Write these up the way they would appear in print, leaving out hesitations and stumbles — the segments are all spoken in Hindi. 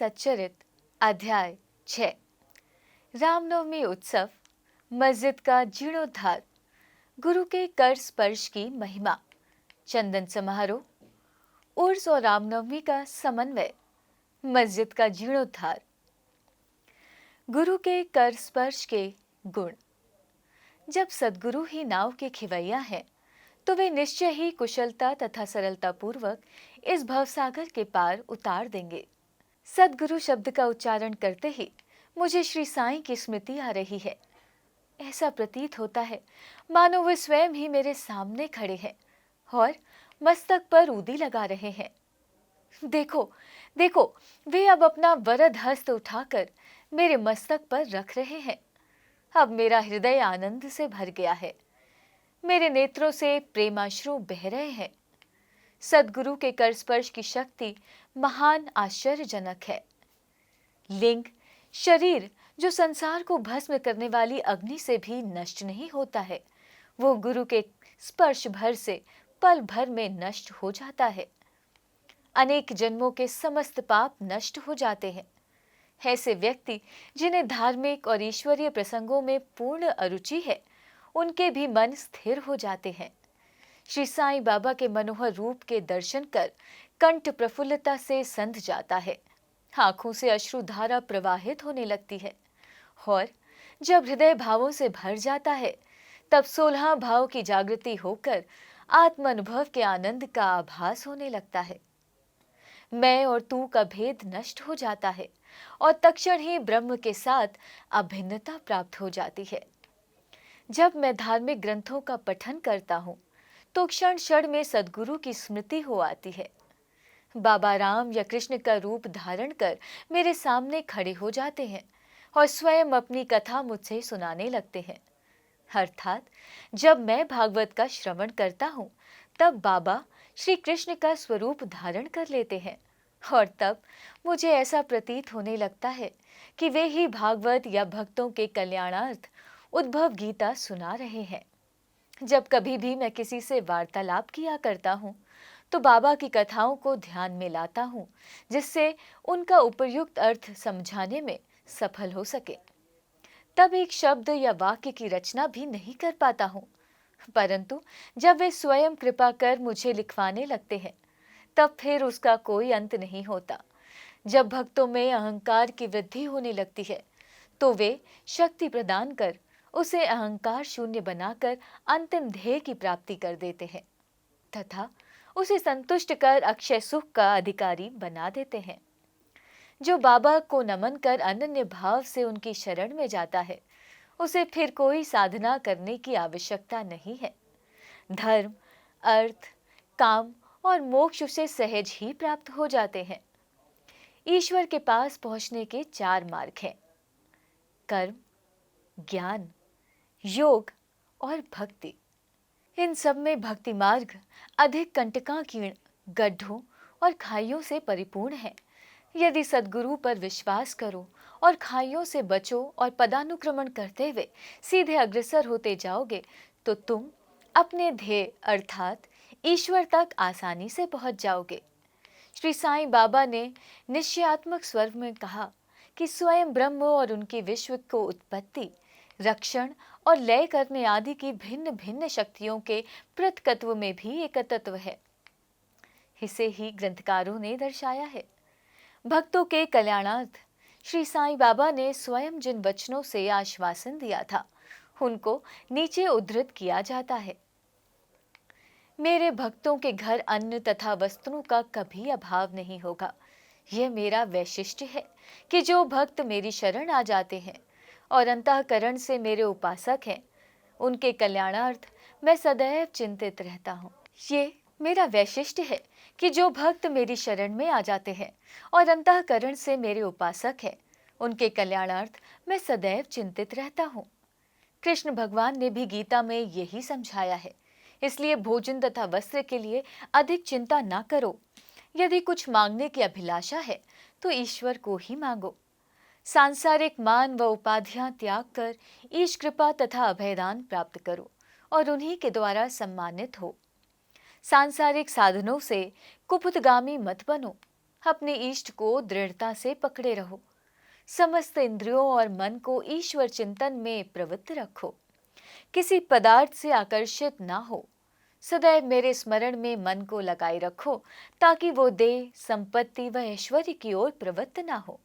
सच्चरित अध्याय 6। रामनवमी उत्सव, मस्जिद का जीर्णोद्धार, गुरु के कर स्पर्श की महिमा, चंदन समारोह, उर्स और रामनवमी का समन्वय, मस्जिद का जीर्णोद्धार। गुरु के कर स्पर्श के गुण। जब सद्गुरु ही नाव के खिवैया हैं, तो वे निश्चय ही कुशलता तथा सरलता पूर्वक इस भवसागर के पार उतार देंगे। सद्गुरु शब्द का उच्चारण करते ही मुझे श्री साईं की स्मृति आ रही है। ऐसा प्रतीत होता है मानो वे स्वयं ही मेरे सामने खड़े हैं और मस्तक पर ऊदी लगा रहे हैं। देखो देखो, वे अब अपना वरद हस्त उठाकर मेरे मस्तक पर रख रहे हैं। अब मेरा हृदय आनंद से भर गया है। मेरे नेत्रों से प्रेमाश्रु बह रहे हैं। सद्गुरु के कर स्पर्श की शक्ति महान आश्चर्यजनक है। लिंग, शरीर जो संसार को भस्म करने वाली अग्नि से भी नष्ट नहीं होता है, वो गुरु के स्पर्श भर से पल भर में नष्ट हो जाता है। अनेक जन्मों के समस्त पाप नष्ट हो जाते हैं। ऐसे व्यक्ति जिन्हें धार्मिक और ईश्वरीय प्रसंगों में पूर्ण अरुचि है, उनके भी मन स्थिर हो जाते हैं। श्री साईं बाबा के मनोहर रूप के दर्शन कर कंठ प्रफुल्लता से संध जाता है। आंखों से अश्रुधारा प्रवाहित होने लगती है और जब हृदय भावों से भर जाता है, तब 16 भाव की जागृति होकर आत्म अनुभव के आनंद का आभास होने लगता है। मैं और तू का भेद नष्ट हो जाता है और तत्क्षण ही ब्रह्म के साथ अभिन्नता प्राप्त हो जाती है। जब मैं धार्मिक ग्रंथों का पठन करता हूँ, तो क्षण क्षण में सद्गुरु की स्मृति हो आती है। बाबा राम या कृष्ण का रूप धारण कर मेरे सामने खड़े हो जाते हैं और स्वयं अपनी कथा मुझसे सुनाने लगते हैं। अर्थात जब मैं भागवत का श्रवण करता हूँ, तब बाबा श्री कृष्ण का स्वरूप धारण कर लेते हैं और तब मुझे ऐसा प्रतीत होने लगता है कि वे ही भागवत या भक्तों के कल्याणार्थ उद्भव गीता सुना रहे हैं। जब कभी भी मैं किसी से वार्तालाप किया करता हूँ, तो बाबा की कथाओं को ध्यान में लाता हूँ, जिससे उनका उपयुक्त अर्थ समझाने में सफल हो सके। तब एक शब्द या वाक्य की रचना भी नहीं कर पाता हूँ, परंतु जब वे स्वयं कृपा कर मुझे लिखवाने लगते हैं, तब फिर उसका कोई अंत नहीं होता। जब भक्तों में अहंकार की वृद्धि होने लगती है, तो वे शक्ति प्रदान कर उसे अहंकार शून्य बनाकर अंतिम ध्येय की प्राप्ति कर देते हैं तथा उसे संतुष्ट कर अक्षय सुख का अधिकारी बना देते हैं। जो बाबा को नमन कर अनन्य भाव से उनकी शरण में जाता है, उसे फिर कोई साधना करने की आवश्यकता नहीं है। धर्म, अर्थ, काम और मोक्ष उसे सहज ही प्राप्त हो जाते हैं। ईश्वर के पास पहुंचने के 4 मार्ग हैं: कर्म, ज्ञान, योग और भक्ति। इन सब में भक्ति मार्ग अधिक कंटकाकीर्ण, गड्ढों और खाइयों से परिपूर्ण है। यदि सद्गुरु पर विश्वास करो और खाइयों से बचो और पदानुक्रमण करते हुए सीधे अग्रसर होते जाओगे, तो तुम अपने ध्येय अर्थात ईश्वर तक आसानी से पहुंच जाओगे। श्री साईं बाबा ने निश्चयात्मक स्वर में कहा कि स्वयं ब्रह्म और उनकी विश्व को उत्पत्ति, रक्षण और लय करने आदि की भिन्न भिन्न शक्तियों के पृथकत्व में भी एकत्व है। इसे ही ग्रंथकारों ने दर्शाया है। भक्तों के कल्याणार्थ श्री साईं बाबा ने स्वयं जिन वचनों से आश्वासन दिया था, उनको नीचे उद्धृत किया जाता है। मेरे भक्तों के घर अन्न तथा वस्त्रों का कभी अभाव नहीं होगा। यह मेरा वैशिष्ट्य है कि जो भक्त मेरी शरण आ जाते हैं और अंतःकरण से मेरे उपासक हैं, उनके कल्याणार्थ मैं सदैव चिंतित रहता हूँ। ये मेरा वैशिष्ट्य है कि जो भक्त मेरी शरण में आ जाते हैं और अंतःकरण से मेरे उपासक हैं, उनके कल्याणार्थ मैं सदैव चिंतित रहता हूँ। कृष्ण भगवान ने भी गीता में यही समझाया है। इसलिए भोजन तथा वस्त्र के लिए अधिक चिंता ना करो। यदि कुछ मांगने की अभिलाषा है, तो ईश्वर को ही मांगो। सांसारिक मान व उपाधियां त्याग कर ईश कृपा तथा अभयदान प्राप्त करो और उन्हीं के द्वारा सम्मानित हो। सांसारिक साधनों से कुपुतगामी मत बनो। अपने इष्ट को दृढ़ता से पकड़े रहो। समस्त इंद्रियों और मन को ईश्वर चिंतन में प्रवृत्त रखो। किसी पदार्थ से आकर्षित ना हो। सदैव मेरे स्मरण में मन को लगाए रखो, ताकि वो देह, संपत्ति व ऐश्वर्य की ओर प्रवृत्त ना हो।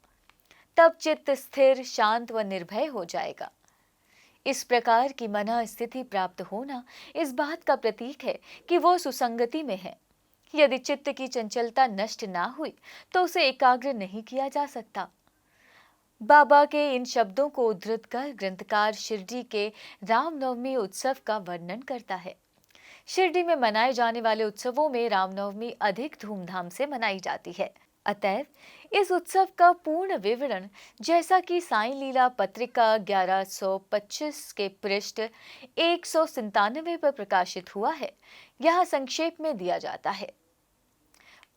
तब चित्त स्थिर, शांत व निर्भय हो जाएगा। इस प्रकार की मन स्थिति प्राप्त होना इस बात का प्रतीक है कि वो सुसंगति में है। यदि चित्त की चंचलता नष्ट ना हुई तो उसे एकाग्र नहीं किया जा सकता। बाबा के इन शब्दों को उद्धृत कर ग्रंथकार शिरडी के रामनवमी उत्सव का वर्णन करता है। शिरडी में मनाए जाने वाले उत्सवों में रामनवमी अधिक धूमधाम से मनाई जाती है। अतएव इस उत्सव का पूर्ण विवरण, जैसा कि साईं लीला पत्रिका 1125 के पृष्ठ 197 पर प्रकाशित हुआ है, यहाँ संक्षेप में दिया जाता है।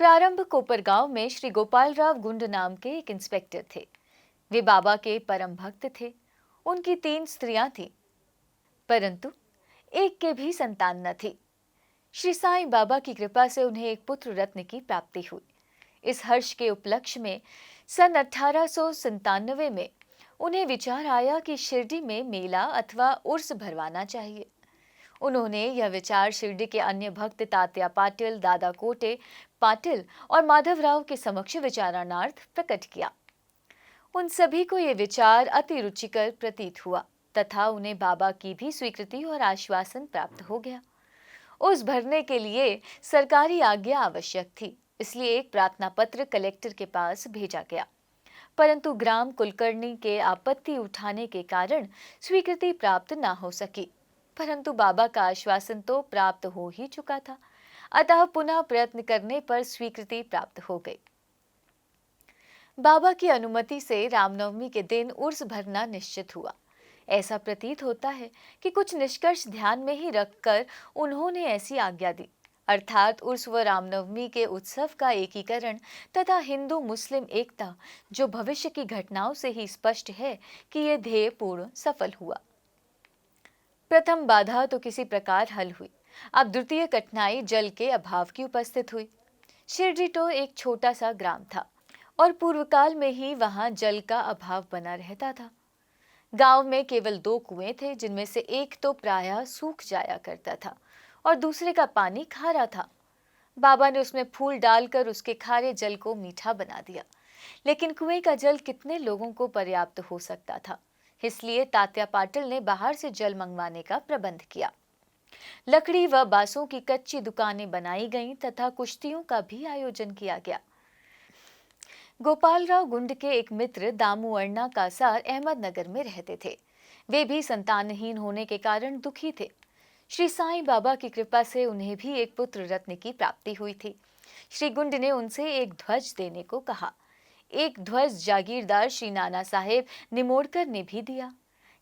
प्रारंभ कोपरगांव में श्री गोपालराव गुंड नाम के एक इंस्पेक्टर थे। वे बाबा के परम भक्त थे। उनकी 3 स्त्रियां थीं, परंतु एक के भी संतान न थी। श्री साईं बाबा की कृपा से उन्हें एक पुत्र रत्न की प्राप्ति हुई। इस हर्ष के उपलक्ष्य में सन 1897 में उन्हें विचार आया कि शिरडी में मेला अथवा उर्स भरवाना चाहिए। उन्होंने यह विचार शिरडी के अन्य भक्त तात्या पाटिल, दादा कोटे पाटिल और माधवराव के समक्ष विचारणार्थ प्रकट किया। उन सभी को यह विचार अति रुचिकर प्रतीत हुआ तथा उन्हें बाबा की भी स्वीकृति और आश्वासन प्राप्त हो गया। उस भरने के लिए सरकारी आज्ञा आवश्यक थी, इसलिए एक प्रार्थना पत्र कलेक्टर के पास भेजा गया, परंतु ग्राम कुलकर्णी के आपत्ति उठाने के कारण स्वीकृति प्राप्त ना हो सकी। परंतु बाबा का आश्वासन तो प्राप्त हो ही चुका था, अतः पुनः प्रयत्न करने पर स्वीकृति प्राप्त हो गई। बाबा की अनुमति से रामनवमी के दिन उर्स भरना निश्चित हुआ। ऐसा प्रतीत होता है कि कुछ निष्कर्ष ध्यान में ही रखकर उन्होंने ऐसी आज्ञा दी, अर्थात उर्स व रामनवमी के उत्सव का एकीकरण तथा हिंदू मुस्लिम एकता, जो भविष्य की घटनाओं से ही स्पष्ट है कि ये ध्येय पूर्ण सफल हुआ। प्रथम बाधा तो किसी प्रकार हल हुई। अब द्वितीय कठिनाई जल के अभाव की उपस्थित हुई। शिरडी तो एक छोटा सा ग्राम था और पूर्व काल में ही वहां जल का अभाव बना रहता था। गांव में केवल 2 कुएं थे, जिनमें से एक तो प्रायः सूख जाया करता था और दूसरे का पानी खारा था। बाबा ने उसमें फूल डालकर उसके खारे जल को मीठा बना दिया, लेकिन कुएं का जल कितने लोगों को पर्याप्त हो सकता था। इसलिए तात्या पाटिल ने बाहर से जल मंगवाने का प्रबंध किया। लकड़ी व बांसों की कच्ची दुकानें बनाई गईं तथा कुश्तियों का भी आयोजन किया गया। गोपालराव गुंड के एक मित्र दामू अण्णा कासार अहमदनगर में रहते थे। वे भी संतानहीन होने के कारण दुखी थे। श्री साईं बाबा की कृपा से उन्हें भी एक पुत्र रत्न की प्राप्ति हुई थी। श्री गुंड ने उनसे एक ध्वज देने को कहा। एक ध्वज जागीरदार श्री नाना साहेब निमोड़कर ने भी दिया।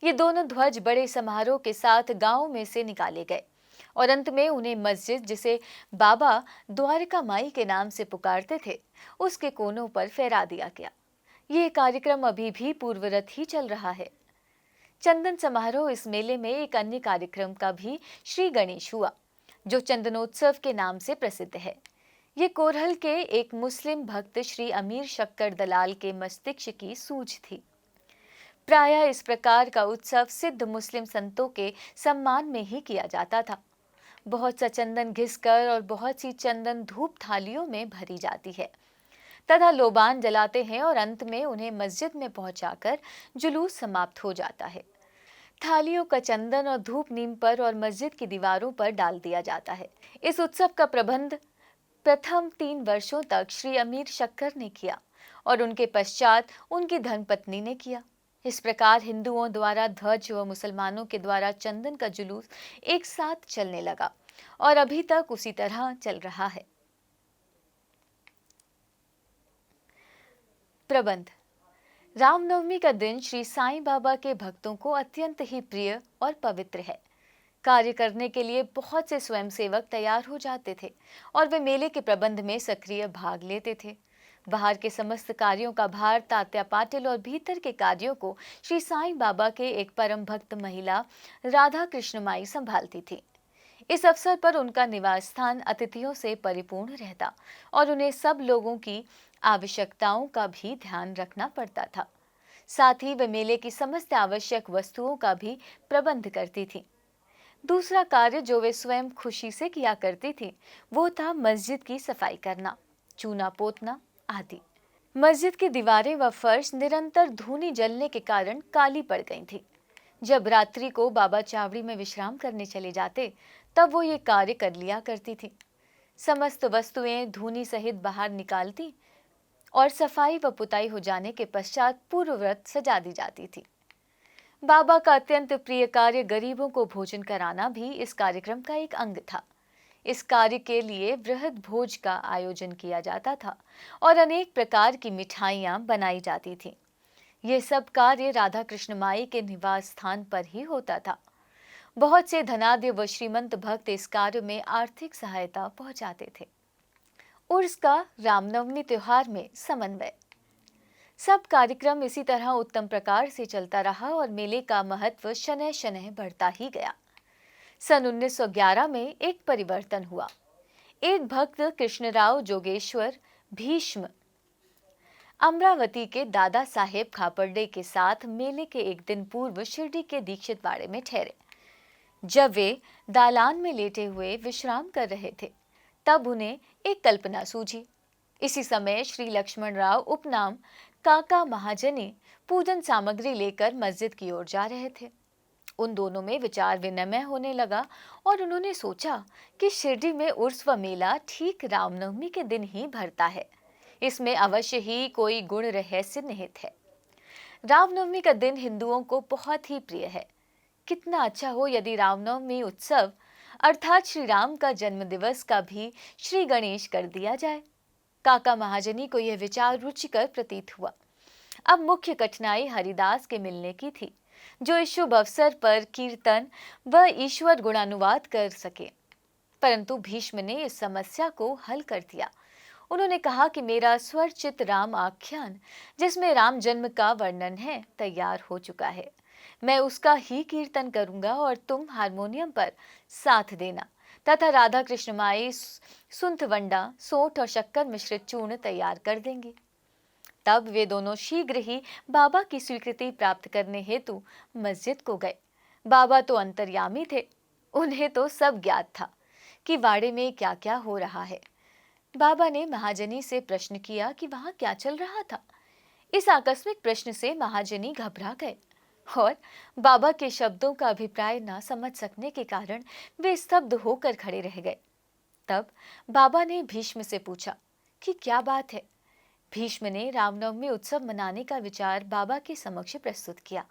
ये दोनों ध्वज बड़े समारोह के साथ गांव में से निकाले गए और अंत में उन्हें मस्जिद, जिसे बाबा द्वारका माई के नाम से पुकारते थे, उसके कोनों पर फहरा दिया गया। ये कार्यक्रम अभी भी पूर्ववत ही चल रहा है। चंदन समारोह इस मेले में एक अन्य कार्यक्रम का भी श्री गणेश हुआ, जो चंदनोत्सव के नाम से प्रसिद्ध है। ये कोरहल के एक मुस्लिम भक्त श्री अमीर शक्कर दलाल के मस्तिष्क की सूझ थी। प्रायः इस प्रकार का उत्सव सिद्ध मुस्लिम संतों के सम्मान में ही किया जाता था। बहुत सा चंदन घिसकर और बहुत सी चंदन धूप थालियों में भरी जाती है तथा लोबान जलाते हैं और अंत में उन्हें मस्जिद में पहुंचाकर जुलूस समाप्त हो जाता है। थालियों का चंदन और धूप नीम पर और मस्जिद की दीवारों पर डाल दिया जाता है। इस उत्सव का प्रबंध प्रथम 3 वर्षों तक श्री अमीर शक्कर ने किया और उनके पश्चात उनकी धर्मपत्नी ने किया। इस प्रकार हिंदुओं द्वारा ध्वज व मुसलमानों के द्वारा चंदन का जुलूस एक साथ चलने लगा और अभी तक उसी तरह चल रहा है। प्रबंध। रामनवमी का दिन श्री साईं बाबा के भक्तों को अत्यंत ही प्रिय और पवित्र है। कार्य करने के लिए बहुत से स्वयंसेवक तैयार हो जाते थे और वे मेले के प्रबंध में सक्रिय भाग लेते थे। बाहर के समस्त कार्यों का भार तात्या पाटिल और भीतर के कार्यों को श्री साईं बाबा के एक परम भक्त महिला राधा कृष्णमाई संभालती थी। इस अवसर पर उनका निवास स्थान अतिथियों से परिपूर्ण रहता और उन्हें सब लोगों की आवश्यकताओं का भी ध्यान रखना पड़ता था। साथ ही वे मेले की समस्त आवश्यक वस्तुओं का भी प्रबंध करती थी। दूसरा कार्य जो वे स्वयं खुशी से किया करती थी वो था मस्जिद की सफाई करना, चूना पोतना आदि। मस्जिद की दीवारें व फर्श निरंतर धूनी जलने के कारण काली पड़ गई थी। जब रात्रि को बाबा चावड़ी में विश्राम करने चले जाते तब वो ये कार्य कर लिया करती थी। समस्त वस्तुएं धूनी सहित बाहर निकालती और सफाई व पुताई हो जाने के पश्चात पूर्व व्रत सजा दी जाती थी। बाबा का अत्यंत प्रिय कार्य गरीबों को भोजन कराना भी इस कार्यक्रम का एक अंग था। इस कार्य के लिए वृहद भोज का आयोजन किया जाता था और अनेक प्रकार की मिठाइयां बनाई जाती थीं। ये सब कार्य राधा कृष्ण माई के निवास स्थान पर ही होता था। बहुत से धनाढ्य व श्रीमंत भक्त इस कार्य में आर्थिक सहायता पहुंचाते थे। उर्स का रामनवमी त्योहार में समन्वय। सब कार्यक्रम इसी तरह उत्तम प्रकार से चलता रहा और मेले का महत्व शनैः शनैः बढ़ता ही गया। सन 1911 में एक परिवर्तन हुआ। एक भक्त कृष्णराव जोगेश्वर भीष्म अमरावती के दादा साहेब खापर्डे के साथ मेले के एक दिन पूर्व शिरडी के दीक्षित वाड़े में ठहरे। जब वे दालान में लेटे हुए विश्राम कर रहे थे तब उन्हें एक कल्पना सूझी। इसी समय श्री लक्ष्मण राव उपनाम काका महाजनी पूजन सामग्री लेकर मस्जिद की ओर जा रहे थे। उन दोनों में विचार विनिमय होने लगा और उन्होंने सोचा कि शिरडी में उर्स व मेला ठीक रामनवमी के दिन ही भरता है। इसमें अवश्य ही कोई गुण रहस्य निहित है। रामनवमी का दिन हिंदुओं को बहुत ही प्रिय है। कितना अच्छा हो यदि रामनवमी उत्सव अर्थात श्री राम का जन्म दिवस का भी श्री गणेश कर दिया जाए। काका महाजनी को यह विचार रुचिकर प्रतीत हुआ। अब मुख्य कठिनाई हरिदास के मिलने की थी जो इस शुभ अवसर पर कीर्तन व ईश्वर गुणानुवाद कर सके। परंतु भीष्म ने इस समस्या को हल कर दिया। उन्होंने कहा कि मेरा स्वरचित राम आख्यान जिसमें राम जन्म का वर्णन है तैयार हो चुका है। मैं उसका ही कीर्तन करूंगा और तुम हारमोनियम पर साथ देना तथा राधा कृष्ण माई सुंठवंडा, सोंठ और शक्कर मिश्रित चूर्ण तैयार कर देंगी। तब वे दोनों शीघ्र ही बाबा की स्वीकृति प्राप्त करने हेतु मस्जिद को गए। बाबा तो अंतर्यामी थे, उन्हें तो सब ज्ञात था कि वाड़े में क्या क्या हो रहा है। बाबा ने महाजनी से प्रश्न किया कि वहां क्या चल रहा था। इस आकस्मिक प्रश्न से महाजनी घबरा गए और बाबा के शब्दों का अभिप्राय न समझ सकने के कारण वे स्तब्ध होकर खड़े रह गए। तब बाबा ने भीष्म से पूछा कि क्या बात है। भीष्म ने रामनवमी उत्सव मनाने का विचार बाबा के समक्ष प्रस्तुत किया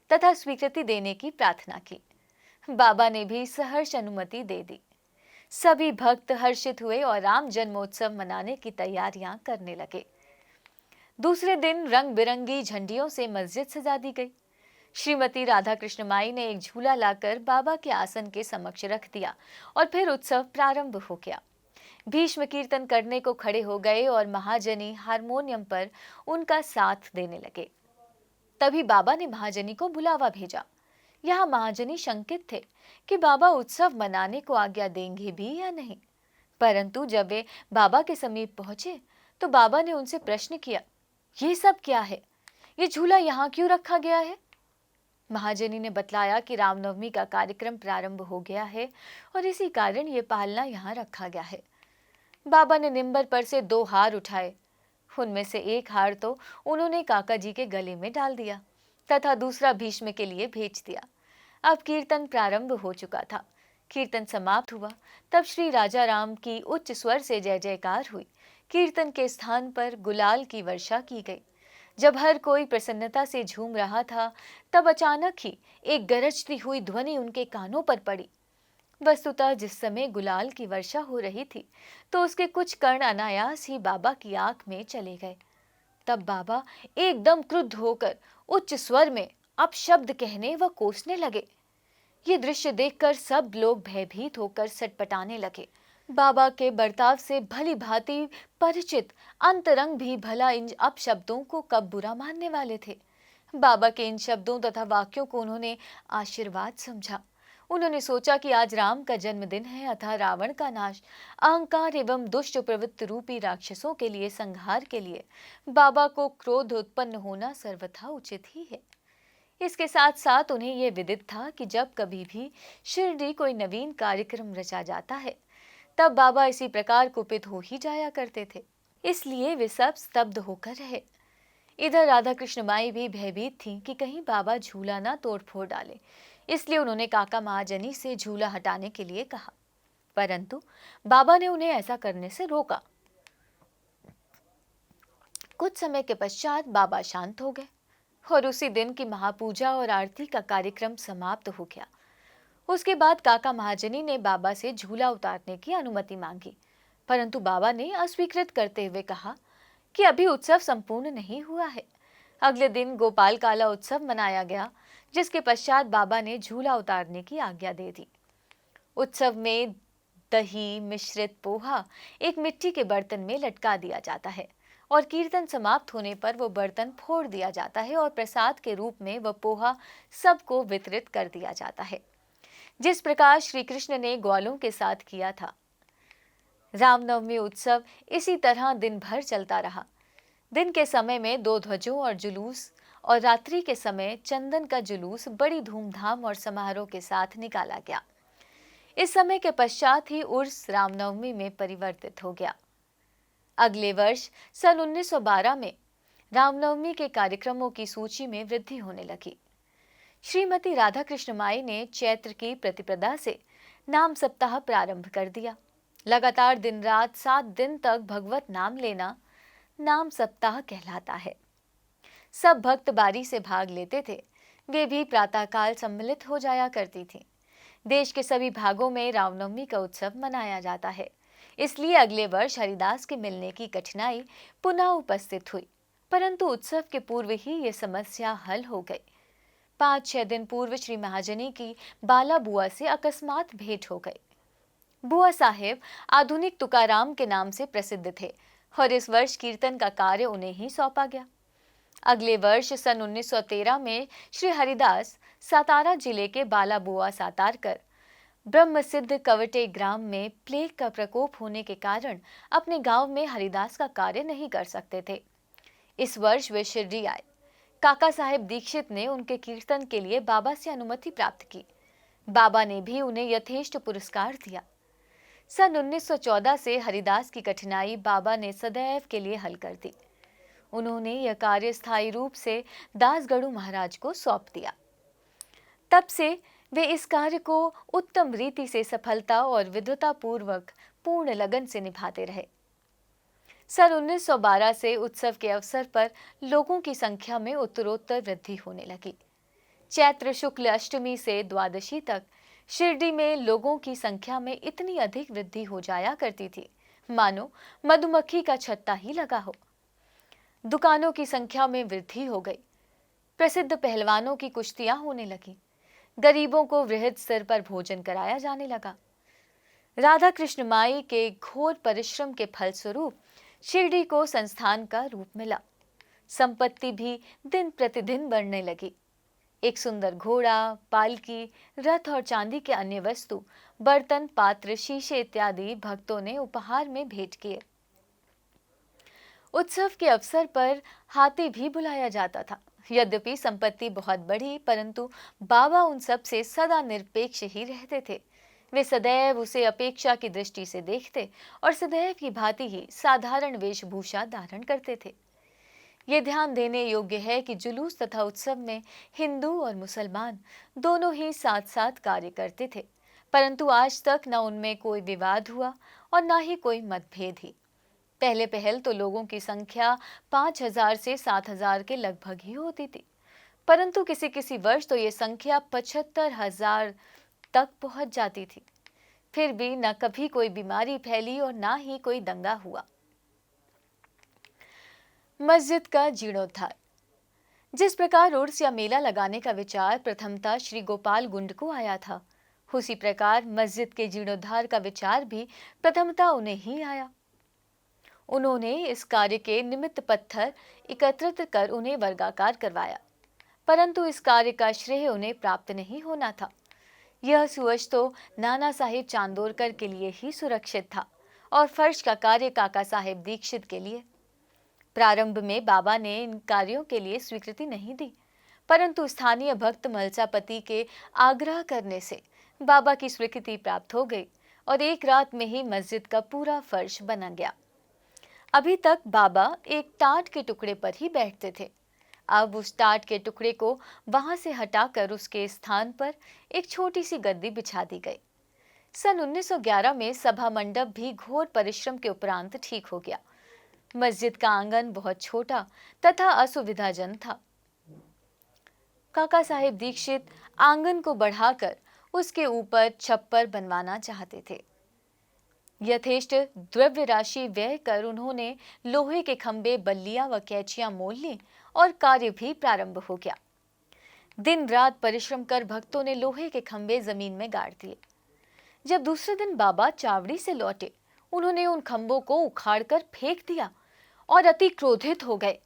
तथा स्वीकृति देने की प्रार्थना की। बाबा ने भी सहर्ष अनुमति दे दी। सभी भक्त हर्षित हुए और राम जन्मोत्सव मनाने की तैयारियां करने लगे। दूसरे दिन रंग बिरंगी झंडियों से मस्जिद सजा दी गई। श्रीमती राधा कृष्ण माई ने एक झूला लाकर बाबा के आसन के समक्ष रख दिया और फिर उत्सव प्रारंभ हो गया। भीष्म कीर्तन करने को खड़े हो गए और महाजनी हारमोनियम पर उनका साथ देने लगे। तभी बाबा ने महाजनी को बुलावा भेजा। यहाँ महाजनी शंकित थे कि बाबा उत्सव मनाने को आज्ञा देंगे भी या नहीं। परंतु जब वे बाबा के समीप पहुंचे तो बाबा ने उनसे प्रश्न किया, ये सब क्या है? ये झूला यहाँ क्यों रखा गया है? महाजनी ने बतलाया कि रामनवमी का कार्यक्रम प्रारंभ हो गया है और इसी कारण ये पालना यहाँ रखा गया है। बाबा ने निंबर पर से 2 हार उठाए। उनमें से एक हार तो उन्होंने काका जी के गले में डाल दिया तथा दूसरा भीष्म के लिए भेज दिया। अब कीर्तन प्रारंभ हो चुका था। कीर्तन समाप्त हुआ तब श्री राजा राम की उच्च स्वर से जय जयकार हुई। कीर्तन के स्थान पर गुलाल की वर्षा की गई। जब हर कोई प्रसन्नता से झूम रहा था तब अचानक ही एक गरजती हुई ध्वनि उनके कानों पर पड़ी। वस्तुतः जिस समय गुलाल की वर्षा हो रही थी तो उसके कुछ कण अनायास ही बाबा की आंख में चले गए। तब बाबा एकदम क्रुद्ध होकर उच्च स्वर में अपशब्द कहने व कोसने लगे। ये दृश्य देखकर सब लोग भयभीत होकर सटपटाने लगे। बाबा के बर्ताव से भली भांति परिचित अंतरंग भी भला इन अपशब्दों को कब बुरा मानने वाले थे। बाबा के इन शब्दों तथा वाक्यों को उन्होंने आशीर्वाद समझा। उन्होंने सोचा कि आज राम का जन्मदिन है, अतः रावण का नाश, अहंकार एवं दुष्ट प्रवृत्ति रूपी राक्षसों के लिए संहार के लिए बाबा को क्रोध उत्पन्न होना सर्वथा उचित ही है। इसके साथ साथ उन्हें यह विदित था कि जब कभी भी शिरडी कोई नवीन कार्यक्रम रचा जाता है, तब बाबा इसी प्रकार कुपित हो ही जाया करते थे। इसलिए वे सब स्तब्ध होकर रहे। इधर राधा कृष्ण माई भी भयभीत थीं कि कहीं बाबा झूला ना तोड़ फोड़ डाले, इसलिए उन्होंने काका महाजनी से झूला हटाने के लिए कहा, परंतु बाबा ने उन्हें ऐसा करने से रोका। कुछ समय के पश्चात बाबा शांत हो गए और उसी दिन की महापूजा और आरती का कार्यक्रम समाप्त हो गया। उसके बाद काका महाजनी ने बाबा से झूला उतारने की अनुमति मांगी, परंतु बाबा ने अस्वीकृत करते हुए कहा कि अभी उत्सव संपूर्ण नहीं हुआ है। अगले दिन गोपाल काला उत्सव मनाया गया, जिसके पश्चात बाबा ने झूला उतारने की आज्ञा दे दी। उत्सव में दही मिश्रित पोहा एक मिट्टी के बर्तन में लटका दिया जाता है और कीर्तन समाप्त होने पर वो बर्तन फोड़ दिया जाता है और प्रसाद के रूप में वह पोहा सबको वितरित कर दिया जाता है, जिस प्रकार श्री कृष्ण ने ग्वालों के साथ किया था। रामनवमी उत्सव इसी तरह दिन भर चलता रहा। दिन के समय में 2 ध्वजों और जुलूस और रात्रि के समय चंदन का जुलूस बड़ी धूमधाम और समारोह के साथ निकाला गया। इस समय के पश्चात ही उर्स रामनवमी में परिवर्तित हो गया। अगले वर्ष सन 1912 में रामनवमी के कार्यक्रमों की सूची में वृद्धि होने लगी। श्रीमती राधा कृष्ण माई ने चैत्र की प्रतिपदा से नाम सप्ताह प्रारंभ कर दिया। लगातार दिन रात 7 दिन तक भगवत नाम लेना नाम सप्ताह कहलाता है। सब भक्त बारी से भाग लेते थे। वे भी प्रातःकाल सम्मिलित हो जाया करती थीं। देश के सभी भागों में रामनवमी का उत्सव मनाया जाता है, इसलिए अगले वर्ष हरिदास के मिलने की कठिनाई पुनः उपस्थित हुई, परंतु उत्सव के पूर्व ही ये समस्या हल हो गई। 5-6 दिन पूर्व श्री महाजनी की बाला बुआ से अकस्मात भेंट हो गई। बुआ साहेब आधुनिक तुकाराम के नाम से प्रसिद्ध थे और इस वर्ष कीर्तन का कार्य उन्हें ही सौंपा गया। अगले वर्ष सन 1913 में श्री हरिदास सातारा जिले के बाला बुआ सातारकर ब्रह्मसिद्ध कवटे ग्राम में प्लेग का प्रकोप होने के कारण अपने गांव में हरिदास का कार्य नहीं कर सकते थे। इस वर्ष वे शिरडी आए। काका साहेब दीक्षित ने उनके कीर्तन के लिए बाबा से अनुमति प्राप्त की। बाबा ने भी उन्हें यथेष्ट पुरस्कार दिया। सन 1914 से हरिदास की कठिनाई बाबा ने सदैव के लिए हल कर दी। उन्होंने यह कार्य स्थायी रूप से दासगढ़ू महाराज को सौंप दिया। तब से वे इस कार्य को उत्तम रीति से सफलता और विद्वता पूर्वक पूर्ण लगन से निभाते रहे। सन 1912 से उत्सव के अवसर पर लोगों की संख्या में उत्तरोत्तर वृद्धि होने लगी। चैत्र शुक्ल अष्टमी से द्वादशी तक शिरडी में लोगों की संख्या में इतनी अधिक वृद्धि हो जाया करती थी, मानो मधुमक्खी का छत्ता ही लगा हो। दुकानों की संख्या में वृद्धि हो गई। प्रसिद्ध पहलवानों की कुश्तियां होने लगी। गरीबों को वृहद स्तर पर भोजन कराया जाने लगा। राधा कृष्ण माई के घोर परिश्रम के फलस्वरूप शिरडी को संस्थान का रूप मिला। संपत्ति भी दिन प्रतिदिन बढ़ने लगी। एक सुंदर घोड़ा, पालकी, रथ और चांदी के अन्य वस्तु, बर्तन, पात्र, शीशे इत्यादि भक्तों ने उपहार में भेंट किए। उत्सव के अवसर पर हाथी भी बुलाया जाता था। यद्यपि संपत्ति बहुत बढ़ी, परंतु बाबा उन सब से सदा निरपेक्ष ही रहते थे। वे सदैव उसे अपेक्षा की दृष्टि से देखते और सदैव की भांति ही साधारण वेशभूषा धारण करते थे। ये ध्यान देने योग्य है कि जुलूस तथा उत्सव में हिंदू और मुसलमान दोनों ही साथ साथ कार्य करते थे, परंतु आज तक न उनमें कोई विवाद हुआ और न ही कोई मतभेद ही। पहले पहल तो लोगों की संख्या 5000 से 7000 के लगभग ही होती थी, परंतु किसी किसी वर्ष तो ये संख्या 75000 तक पहुंच जाती थी। फिर भी न कभी कोई बीमारी फैली और न ही कोई दंगा हुआ। मस्जिद का जीर्णोद्धार। जिस प्रकार उर्स या मेला लगाने का विचार प्रथमतः श्री गोपाल गुंड को आया था, उसी प्रकार मस्जिद के जीर्णोद्धार का विचार भी प्रथमतः उन्हें ही आया। उन्होंने इस कार्य के निमित्त पत्थर एकत्रित कर उन्हें वर्गाकार करवाया, परंतु इस कार्य का श्रेय उन्हें प्राप्त नहीं होना था, यह सूरज तो नाना साहिब चांदोरकर के लिए ही सुरक्षित था और फर्श का कार्य काका साहेब दीक्षित के लिए। प्रारंभ में बाबा ने इन कार्यों के लिए स्वीकृति नहीं दी, परंतु स्थानीय भक्त मलसापति के आग्रह करने से बाबा की स्वीकृति प्राप्त हो गई और एक रात में ही मस्जिद का पूरा फर्श बना गया। अभी तक बाबा एक टाट के टुकड़े पर ही बैठते थे। अब उस टाट के टुकड़े को वहां से हटाकर उसके स्थान पर एक छोटी सी गद्दी बिछा दी गई। सन 1911 में सभा मंडप भी घोर परिश्रम के उपरांत ठीक हो गया। मस्जिद का आंगन बहुत छोटा तथा असुविधाजनक था। काका साहेब दीक्षित आंगन को बढ़ाकर उसके ऊपर छप्पर बनवाना चाहते थे। यथेष्ट द्रव्य राशि व्यय कर उन्होंने लोहे के खंभे, बल्लियां व कैचियां मोल ली और कार्य भी प्रारंभ हो गया। दिन रात परिश्रम कर भक्तों ने लोहे के खंभे जमीन में गाड़ दिए। जब दूसरे दिन बाबा चावड़ी से लौटे, उन्होंने उन खंभों को उखाड़कर फेंक दिया और अति क्रोधित हो गए।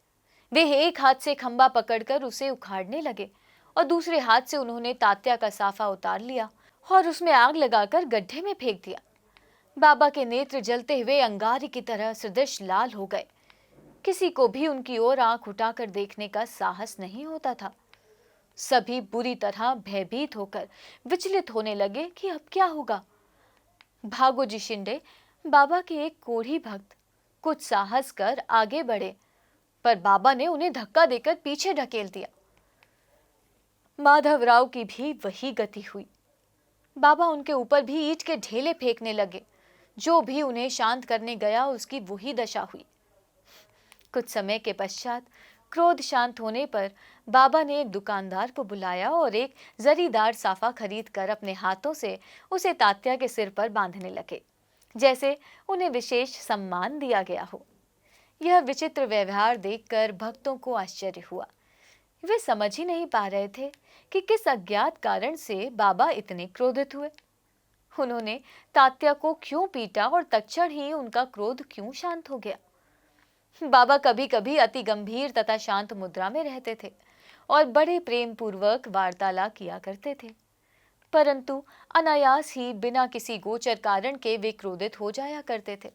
वे एक हाथ से खंभा पकड़कर उसे उखाड़ने लगे और दूसरे हाथ से उन्होंने तात्या का साफा उतार लिया और उसमें आग लगाकर गड्ढे में फेंक दिया। बाबा के नेत्र जलते हुए अंगारे की तरह सदृश लाल हो गए। किसी को भी उनकी ओर आंख उठाकर देखने का साहस नहीं होता था। सभी बुरी तरह भयभीत होकर विचलित होने लगे कि अब क्या होगा। भागोजी शिंदे, बाबा के एक कोढ़ी भक्त, कुछ साहस कर आगे बढ़े, पर बाबा ने उन्हें धक्का देकर पीछे ढकेल दिया। माधवराव की भी वही गति हुई। बाबा उनके ऊपर भी ईंट के ढेले फेंकने लगे। जो भी उन्हें शांत करने गया उसकी वही दशा हुई। कुछ समय के पश्चात क्रोध शांत होने पर बाबा ने एक दुकानदार को बुलाया और एक जरीदार साफा खरीद कर अपने हाथों से उसे तात्या के सिर पर बांधने लगे, जैसे उन्हें विशेष सम्मान दिया गया हो। यह विचित्र व्यवहार देखकर भक्तों को आश्चर्य हुआ। वे समझ ही नहीं पा रहे थे कि किस अज्ञात कारण से बाबा इतने क्रोधित हुए। उन्होंने तात्या को क्यों पीटा और तत्क्षण ही उनका क्रोध क्यों शांत हो गया। बाबा कभी कभी अति गंभीर तथा शांत मुद्रा में रहते थे और बड़े प्रेम पूर्वक वार्तालाप किया करते थे, परंतु अनायास ही बिना किसी गोचर कारण के वे क्रोधित हो जाया करते थे।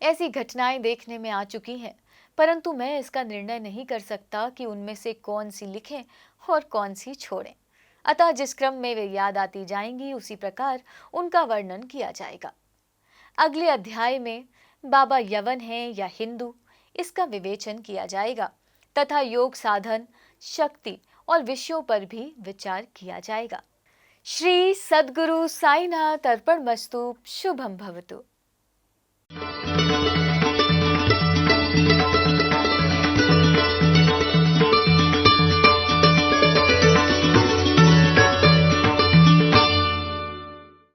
ऐसी घटनाएं देखने में आ चुकी हैं, परंतु मैं इसका निर्णय नहीं कर सकता कि उनमें से कौन सी लिखें और कौन सी छोड़ें। अतः जिस क्रम में वे याद आती जाएंगी उसी प्रकार उनका वर्णन किया जाएगा। अगले अध्याय में बाबा यवन हैं या हिंदू, इसका विवेचन किया जाएगा तथा योग साधन, शक्ति और विषयों पर भी विचार किया जाएगा। श्री सद्गुरु साईनाथ अर्पणमस्तु। शुभम भवतु।